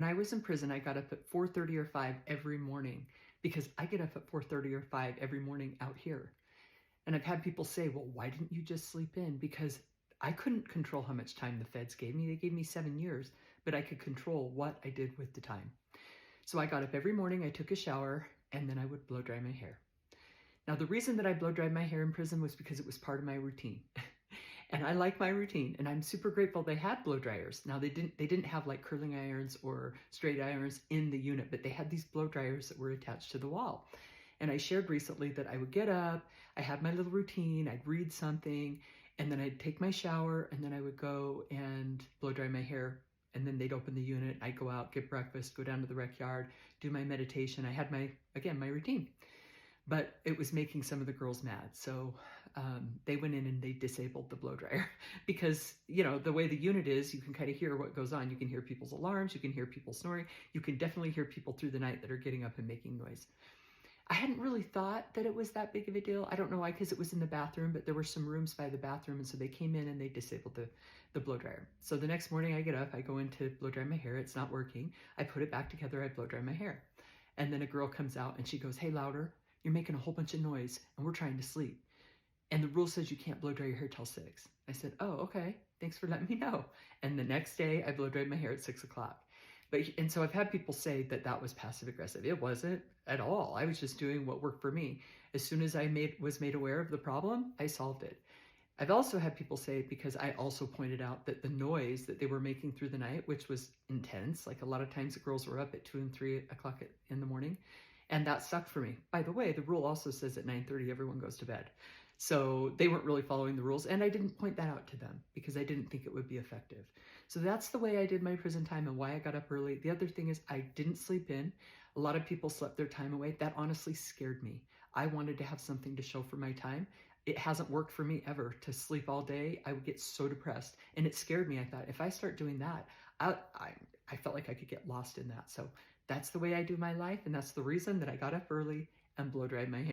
When I was in prison, I got up at 4:30 or 5 every morning because I get up at 4:30 or 5 every morning out here. And I've had people say, well, why didn't you just sleep in? Because I couldn't control how much time the feds gave me. They gave me 7 years, but I could control what I did with the time. So I got up every morning, I took a shower, and then I would blow dry my hair. Now, the reason that I blow dried my hair in prison was because it was part of my routine. And I like my routine, and I'm super grateful they had blow dryers. Now, they didn't have like curling irons or straight irons in the unit, but they had these blow dryers that were attached to the wall. And I shared recently that I would get up, I had my little routine, I'd read something, and then I'd take my shower, and then I would go and blow dry my hair. And then they'd open the unit, I'd go out, get breakfast, go down to the rec yard, do my meditation. I had my routine. But it was making some of the girls mad. So they went in and they disabled the blow dryer because, you know, the way the unit is, you can kind of hear what goes on. You can hear people's alarms, you can hear people snoring, you can definitely hear people through the night that are getting up and making noise. I hadn't really thought that it was that big of a deal. I don't know why, because it was in the bathroom, but there were some rooms by the bathroom, and so they came in and they disabled the blow dryer. So the next morning I get up, I go in to blow dry my hair, it's not working. I put it back together, I blow dry my hair. And then a girl comes out and she goes, hey, louder, you're making a whole bunch of noise and we're trying to sleep. And the rule says you can't blow dry your hair till 6. I said, oh, okay, thanks for letting me know. And the next day I blow dried my hair at 6 o'clock. And so I've had people say that that was passive aggressive. It wasn't at all. I was just doing what worked for me. As soon as I was made aware of the problem, I solved it. I've also had people say, because I also pointed out that the noise that they were making through the night, which was intense, like a lot of times the girls were up at 2 and 3 o'clock in the morning, and that sucked for me. By the way, the rule also says at 9:30 everyone goes to bed. So they weren't really following the rules, and I didn't point that out to them because I didn't think it would be effective. So that's the way I did my prison time and why I got up early. The other thing is I didn't sleep in. A lot of people slept their time away. That honestly scared me. I wanted to have something to show for my time. It hasn't worked for me ever to sleep all day. I would get so depressed, and it scared me. I thought, if I start doing that, I felt like I could get lost in that. So that's the way I do my life, and that's the reason that I got up early and blow dried my hair.